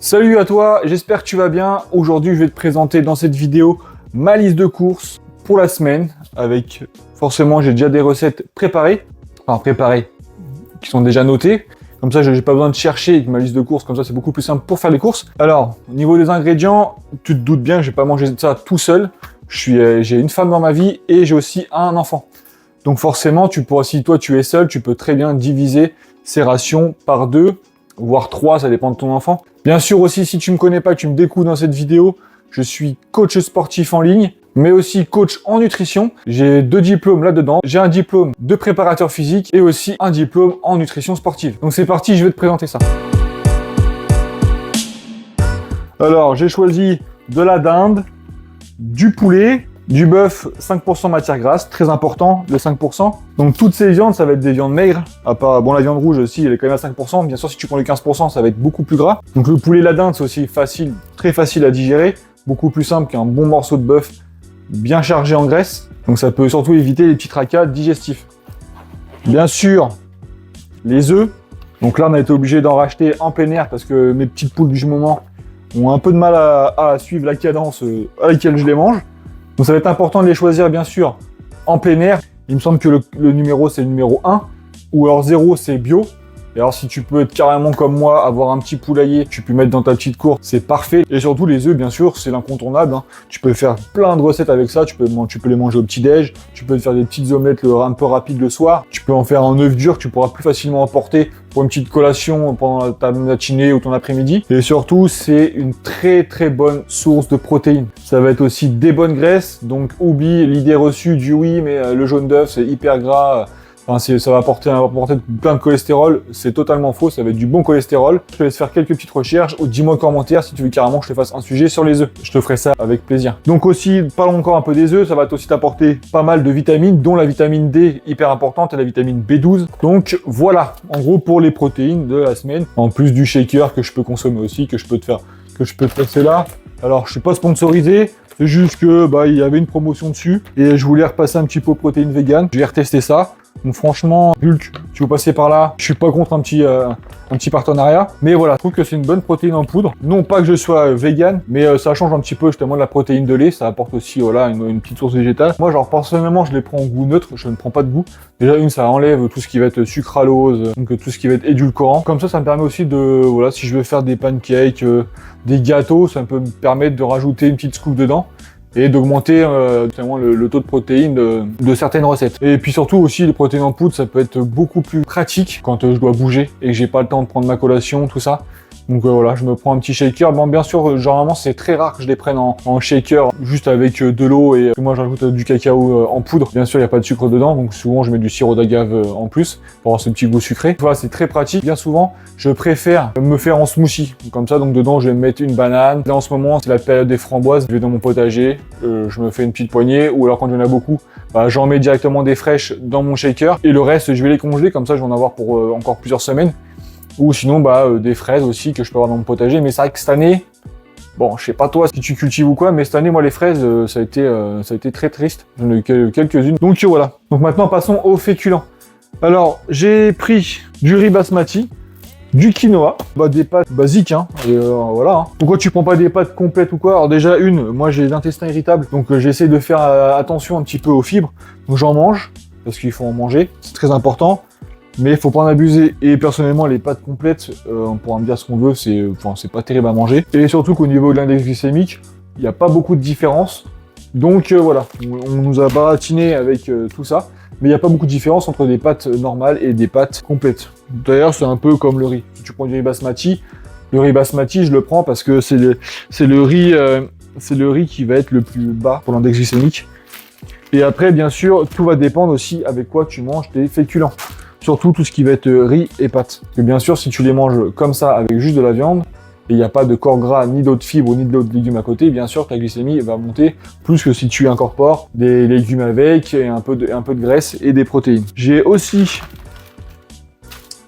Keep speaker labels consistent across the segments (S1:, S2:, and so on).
S1: Salut à toi, j'espère que tu vas bien. Aujourd'hui, je vais te présenter dans cette vidéo ma liste de courses pour la semaine avec, forcément, j'ai déjà des recettes préparées, qui sont déjà notées. Comme ça, je n'ai pas besoin de chercher avec ma liste de courses, comme ça, c'est beaucoup plus simple pour faire les courses. Alors, au niveau des ingrédients, tu te doutes bien que je ne vais pas manger ça tout seul. J'ai une femme dans ma vie et j'ai aussi un enfant. Donc forcément, si toi tu es seul, tu peux très bien diviser ces rations par 2, voire 3, ça dépend de ton enfant. Bien sûr aussi, si tu me connais pas, tu me découvres dans cette vidéo, je suis coach sportif en ligne, mais aussi coach en nutrition. J'ai 2 diplômes là-dedans. J'ai un diplôme de préparateur physique et aussi un diplôme en nutrition sportive. Donc c'est parti, je vais te présenter ça. Alors, j'ai choisi de la dinde, du poulet, du bœuf, 5% matière grasse, très important, le 5%. Donc toutes ces viandes, ça va être des viandes maigres, à part, bon la viande rouge aussi, elle est quand même à 5%, bien sûr si tu prends les 15%, ça va être beaucoup plus gras. Donc le poulet et la dinde, c'est aussi facile, très facile à digérer, beaucoup plus simple qu'un bon morceau de bœuf bien chargé en graisse. Donc ça peut surtout éviter les petits tracas digestifs. Bien sûr, les œufs. Donc là on a été obligé d'en racheter en plein air parce que mes petites poules du moment ont un peu de mal à suivre la cadence à laquelle je les mange. Donc ça va être important de les choisir bien sûr en plein air. Il me semble que le numéro c'est le numéro 1, ou alors 0 c'est bio. Et alors si tu peux être carrément comme moi, avoir un petit poulailler, tu peux mettre dans ta petite cour, c'est parfait. Et surtout les œufs bien sûr, c'est l'incontournable. Hein. Tu peux faire plein de recettes avec ça, tu peux les manger au petit-déj, tu peux te faire des petites omelettes un peu rapides le soir, tu peux en faire un œuf dur que tu pourras plus facilement emporter pour une petite collation pendant ta matinée ou ton après-midi. Et surtout, c'est une très très bonne source de protéines. Ça va être aussi des bonnes graisses, donc oublie l'idée reçue du oui, mais le jaune d'œuf c'est hyper gras. Enfin, ça va apporter plein de cholestérol, c'est totalement faux, ça va être du bon cholestérol. Je te laisse faire quelques petites recherches ou dis-moi en commentaire si tu veux carrément que je te fasse un sujet sur les œufs. Je te ferai ça avec plaisir. Donc aussi, parlons encore un peu des œufs, ça va aussi t'apporter pas mal de vitamines, dont la vitamine D hyper importante et la vitamine B12. Donc voilà, en gros pour les protéines de la semaine, en plus du shaker que je peux consommer aussi, que je peux te passer là. Alors je suis pas sponsorisé, c'est juste que il y avait une promotion dessus et je voulais repasser un petit pot protéines vegan. Je vais retester ça. Donc franchement, Bulk, tu veux passer par là, je suis pas contre un petit partenariat, mais voilà, je trouve que c'est une bonne protéine en poudre. Non pas que je sois vegan, mais ça change un petit peu justement de la protéine de lait, ça apporte aussi voilà une petite source végétale. Moi genre personnellement je les prends en goût neutre, je ne prends pas de goût. Déjà ça enlève tout ce qui va être sucralose, donc tout ce qui va être édulcorant. Comme ça me permet aussi de, voilà, si je veux faire des pancakes, des gâteaux, ça peut me permettre de rajouter une petite scoop dedans et d'augmenter le taux de protéines de certaines recettes. Et puis surtout aussi les protéines en poudre, ça peut être beaucoup plus pratique quand je dois bouger et que j'ai pas le temps de prendre ma collation, tout ça. Donc voilà, je me prends un petit shaker. Bon, bien sûr, généralement, c'est très rare que je les prenne en shaker juste avec de l'eau et moi, j'ajoute du cacao en poudre. Bien sûr, il n'y a pas de sucre dedans, donc souvent, je mets du sirop d'agave en plus pour avoir ce petit goût sucré. Voilà, c'est très pratique. Bien souvent, je préfère me faire en smoothie. Comme ça, donc dedans, je vais me mettre une banane. Là, en ce moment, c'est la période des framboises. Je vais dans mon potager, je me fais une petite poignée, ou alors quand il y en a beaucoup, j'en mets directement des fraîches dans mon shaker et le reste, je vais les congeler. Comme ça, je vais en avoir pour encore plusieurs semaines. Ou sinon des fraises aussi que je peux avoir dans mon potager. Mais c'est vrai que cette année, bon, je sais pas toi si tu cultives ou quoi, mais cette année, moi les fraises, ça a été très triste. J'en ai eu quelques-unes. Donc voilà. Donc maintenant, passons aux féculents. Alors, j'ai pris du riz basmati, du quinoa, des pâtes basiques, hein, et voilà. Hein. Pourquoi tu prends pas des pâtes complètes ou quoi? Alors déjà moi j'ai l'intestin irritable, donc j'essaie de faire attention un petit peu aux fibres. Donc j'en mange, parce qu'il faut en manger, c'est très important. Mais il faut pas en abuser. Et personnellement, les pâtes complètes, on pourra me dire ce qu'on veut, c'est pas terrible à manger. Et surtout qu'au niveau de l'index glycémique, il n'y a pas beaucoup de différence. Donc voilà, on nous a baratiné avec tout ça. Mais il n'y a pas beaucoup de différence entre des pâtes normales et des pâtes complètes. D'ailleurs, c'est un peu comme le riz. Si tu prends du riz basmati, je le prends parce que c'est le riz qui va être le plus bas pour l'index glycémique. Et après, bien sûr, tout va dépendre aussi avec quoi tu manges tes féculents. Surtout tout ce qui va être riz et pâtes. Et bien sûr, si tu les manges comme ça, avec juste de la viande, et il n'y a pas de corps gras, ni d'autres fibres, ni d'autres légumes à côté, bien sûr, ta glycémie va monter plus que si tu incorpores des légumes avec, et un peu de graisse et des protéines. J'ai aussi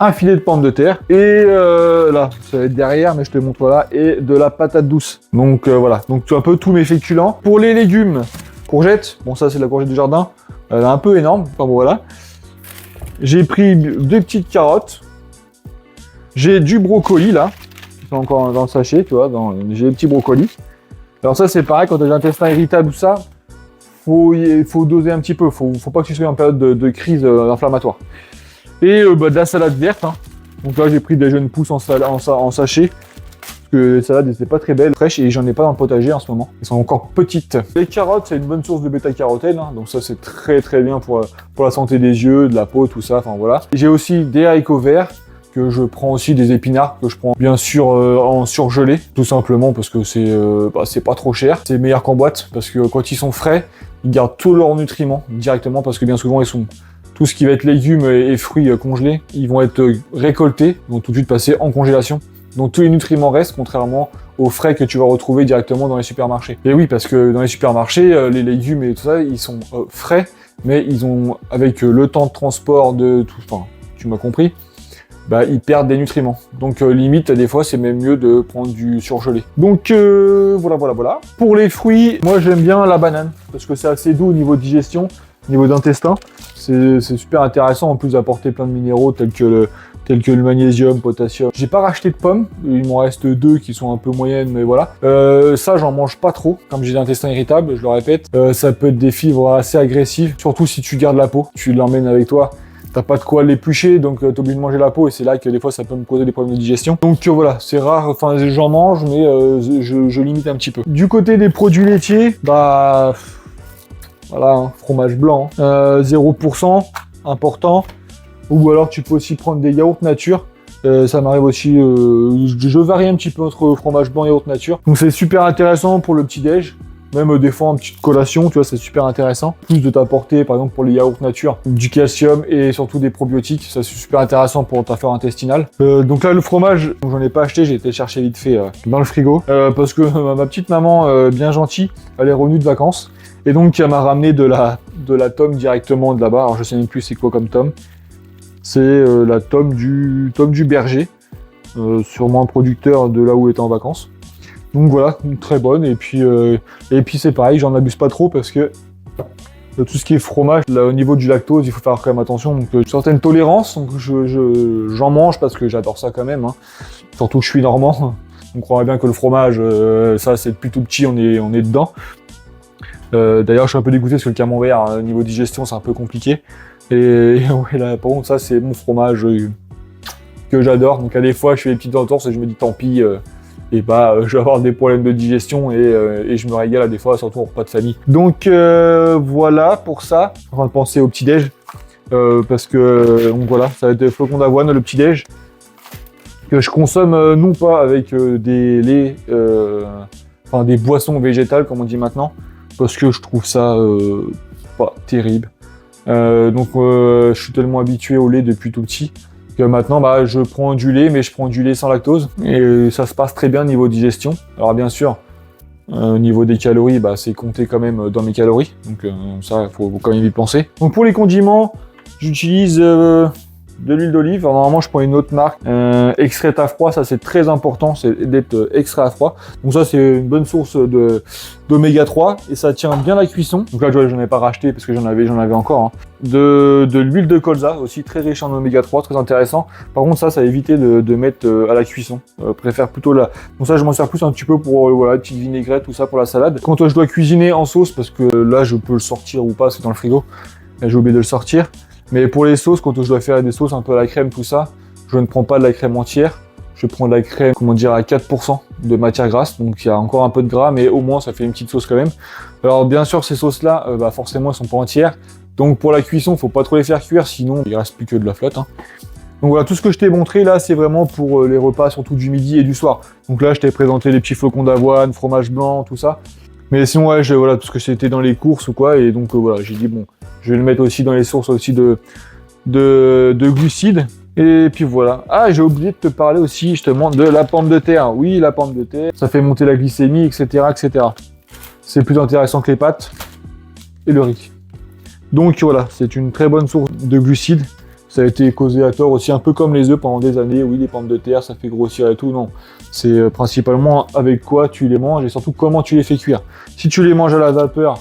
S1: un filet de pommes de terre, et là, ça va être derrière, mais je te montre là, et de la patate douce. Donc voilà, donc un peu tous mes féculents. Pour les légumes, courgettes, bon ça c'est la courgette du jardin, elle est un peu énorme, enfin bon voilà. J'ai pris 2 petites carottes. J'ai du brocoli là, sont encore dans le sachet, tu vois, j'ai des petits brocolis. Alors ça, c'est pareil, quand tu as l'intestin irritable ou ça, il faut doser un petit peu, faut pas que tu sois en période de crise inflammatoire. Et de la salade verte, hein. Donc là, j'ai pris des jeunes pousses en sachet, parce que les salades n'étaient pas très belles, fraîches, et j'en ai pas dans le potager en ce moment. Elles sont encore petites. Les carottes, c'est une bonne source de bêta-carotène, hein. Donc ça, c'est très très bien pour la santé des yeux, de la peau, tout ça, enfin voilà. J'ai aussi des haricots verts, que je prends aussi des épinards, que je prends bien sûr en surgelé, tout simplement parce que c'est pas trop cher. C'est meilleur qu'en boîte, parce que quand ils sont frais, ils gardent tous leurs nutriments directement, parce que bien souvent, tout ce qui va être légumes et fruits congelés, ils vont être récoltés, donc tout de suite passer en congélation. Donc tous les nutriments restent, contrairement aux frais que tu vas retrouver directement dans les supermarchés. Et oui, parce que dans les supermarchés, les légumes et tout ça, ils sont frais, mais ils ont, avec le temps de transport de tout, enfin, tu m'as compris, ils perdent des nutriments. Donc limite, des fois, c'est même mieux de prendre du surgelé. Donc voilà. Pour les fruits, moi j'aime bien la banane, parce que c'est assez doux au niveau de digestion, au niveau d'intestin. C'est super intéressant, en plus d'apporter plein de minéraux tels que le magnésium, potassium. J'ai pas racheté de pommes, il m'en reste 2 qui sont un peu moyennes, mais voilà. Ça, j'en mange pas trop, comme j'ai l'intestin irritable, je le répète. Ça peut être des fibres assez agressives, surtout si tu gardes la peau, tu l'emmènes avec toi. T'as pas de quoi l'éplucher, donc t'es obligé de manger la peau, et c'est là que des fois ça peut me causer des problèmes de digestion. Donc voilà, c'est rare, enfin j'en mange, mais je limite un petit peu. Du côté des produits laitiers, voilà, hein, fromage blanc, 0%, important. Ou alors tu peux aussi prendre des yaourts nature. Ça m'arrive aussi, je varie un petit peu entre fromage blanc et yaourt nature. Donc c'est super intéressant pour le petit-déj. Même des fois en petite collation, tu vois, c'est super intéressant. Plus de t'apporter, par exemple pour les yaourts nature, du calcium et surtout des probiotiques. Ça c'est super intéressant pour ta flore intestinale. Donc là le fromage, j'en ai pas acheté, j'ai été chercher vite fait dans le frigo. Parce que ma petite maman, bien gentille, elle est revenue de vacances. Et donc elle m'a ramené de la tome directement de là-bas. Alors je sais même plus c'est quoi comme tome. C'est la tome du berger. Sûrement un producteur de là où elle était en vacances. Donc voilà, très bonne, et puis c'est pareil, j'en abuse pas trop parce que tout ce qui est fromage, là, au niveau du lactose, il faut faire quand même attention, donc certaines tolérances, donc j'en mange parce que j'adore ça quand même, hein. Surtout que je suis normand, on croirait bien que le fromage, ça c'est depuis tout petit, on est dedans. D'ailleurs je suis un peu dégoûté parce que le camembert, au niveau digestion, c'est un peu compliqué, et ouais, là, par contre ça c'est mon fromage que j'adore, donc à des fois je fais des petites entorses et je me dis tant pis, je vais avoir des problèmes de digestion et je me régale à des fois, surtout en repas de famille. Donc voilà pour ça. Je suis en train de penser au petit-déj. Parce que donc voilà, ça va être des flocons d'avoine, le petit-déj. Que je consomme non pas avec des laits, des boissons végétales comme on dit maintenant, parce que je trouve ça pas terrible. Je suis tellement habitué au lait depuis tout petit. Maintenant, je prends du lait, mais je prends du lait sans lactose. Et ça se passe très bien niveau digestion. Alors bien sûr, au niveau des calories, c'est compté quand même dans mes calories. Donc ça, il faut quand même y penser. Donc pour les condiments, j'utilise de l'huile d'olive. Alors, normalement, je prends une autre marque. Extraite à froid, ça c'est très important, c'est d'être extrait à froid. Donc ça, c'est une bonne source d'oméga 3 et ça tient bien la cuisson. Donc là, j'en ai pas racheté parce que j'en avais encore. Hein. De l'huile de colza, aussi très riche en oméga 3, très intéressant. Par contre, ça éviter de mettre à la cuisson. Préfère plutôt là. Donc ça, je m'en sers plus un petit peu pour une petite vinaigrette, tout ça pour la salade. Quand je dois cuisiner en sauce, parce que là, je peux le sortir ou pas, c'est dans le frigo. J'ai oublié de le sortir. Mais pour les sauces, quand je dois faire des sauces un peu à la crème, tout ça, je ne prends pas de la crème entière. Je prends de la crème, à 4% de matière grasse. Donc il y a encore un peu de gras, mais au moins ça fait une petite sauce quand même. Alors bien sûr, ces sauces-là, forcément, elles sont pas entières. Donc pour la cuisson, faut pas trop les faire cuire, sinon il reste plus que de la flotte. Hein. Donc voilà, tout ce que je t'ai montré là, c'est vraiment pour les repas, surtout du midi et du soir. Donc là, je t'ai présenté les petits flocons d'avoine, fromage blanc, tout ça. Mais sinon, ouais, parce que c'était dans les courses ou quoi, et donc j'ai dit bon, je vais le mettre aussi dans les sources aussi de glucides. Et puis voilà. Ah, j'ai oublié de te parler aussi justement de la pomme de terre. Oui, la pomme de terre, ça fait monter la glycémie, etc., etc. C'est plus intéressant que les pâtes et le riz. Donc voilà, c'est une très bonne source de glucides. Ça a été causé à tort aussi, un peu comme les œufs pendant des années. Oui, les pommes de terre, ça fait grossir et tout. Non, c'est principalement avec quoi tu les manges et surtout comment tu les fais cuire. Si tu les manges à la vapeur,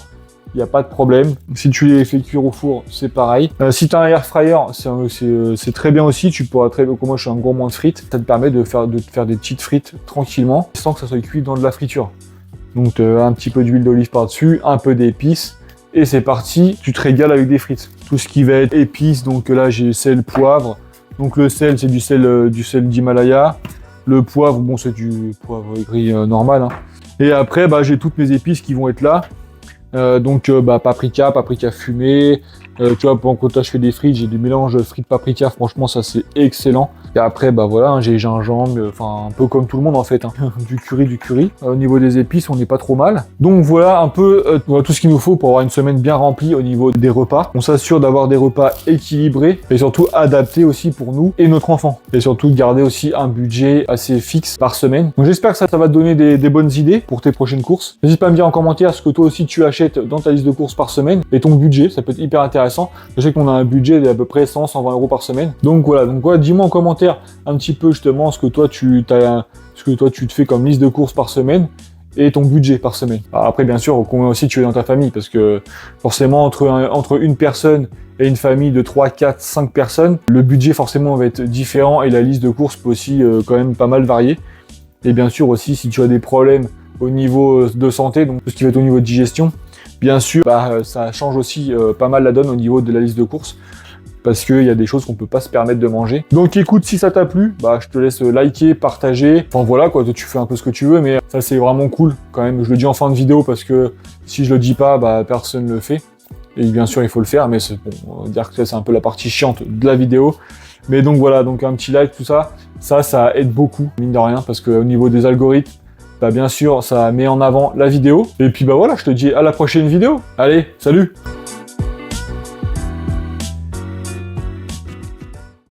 S1: il n'y a pas de problème. Si tu les fais cuire au four, c'est pareil. Si tu as un air fryer, c'est très bien aussi. Tu pourras très bien, comme moi je suis un gourmand de frites, ça te permet de te faire des petites frites tranquillement, sans que ça soit cuit dans de la friture. Donc un petit peu d'huile d'olive par-dessus, un peu d'épices, et c'est parti, tu te régales avec des frites. Tout ce qui va être épices, donc là j'ai sel, poivre. Donc le sel, c'est du sel d'Himalaya. Le poivre, bon c'est du poivre gris normal, hein. Et après, j'ai toutes mes épices qui vont être là. Paprika fumé. Tu vois, quand je fais des frites, j'ai du mélange frites paprika. Franchement, ça c'est excellent. Et après, j'ai gingembre, un peu comme tout le monde en fait, hein. Du curry. Au niveau des épices, on n'est pas trop mal. Donc voilà un peu tout ce qu'il nous faut pour avoir une semaine bien remplie au niveau des repas. On s'assure d'avoir des repas équilibrés et surtout adaptés aussi pour nous et notre enfant. Et surtout garder aussi un budget assez fixe par semaine. Donc j'espère que ça va te donner des bonnes idées pour tes prochaines courses. N'hésite pas à me dire en commentaire ce que toi aussi tu achètes dans ta liste de courses par semaine et ton budget, ça peut être hyper intéressant. Je sais qu'on a un budget d'à peu près 100-120 € par semaine. Donc voilà, dis-moi en commentaire un petit peu justement ce que toi tu te fais comme liste de courses par semaine et ton budget par semaine. Alors après bien sûr, combien aussi tu es dans ta famille, parce que forcément entre une personne et une famille de 3, 4, 5 personnes, le budget forcément va être différent et la liste de courses peut aussi quand même pas mal varier. Et bien sûr aussi si tu as des problèmes au niveau de santé, donc tout ce qui va être au niveau de digestion, bien sûr, ça change aussi pas mal la donne au niveau de la liste de courses, parce qu'il y a des choses qu'on peut pas se permettre de manger. Donc écoute, si ça t'a plu, je te laisse liker, partager. Enfin voilà quoi, tu fais un peu ce que tu veux, mais ça c'est vraiment cool quand même. Je le dis en fin de vidéo parce que si je le dis pas, personne ne le fait. Et bien sûr, il faut le faire, mais on va dire que c'est un peu la partie chiante de la vidéo. Mais donc voilà, donc un petit like, tout ça, ça aide beaucoup, mine de rien, parce qu'au niveau des algorithmes, bien sûr, ça met en avant la vidéo. Et puis voilà, je te dis à la prochaine vidéo. Allez, salut!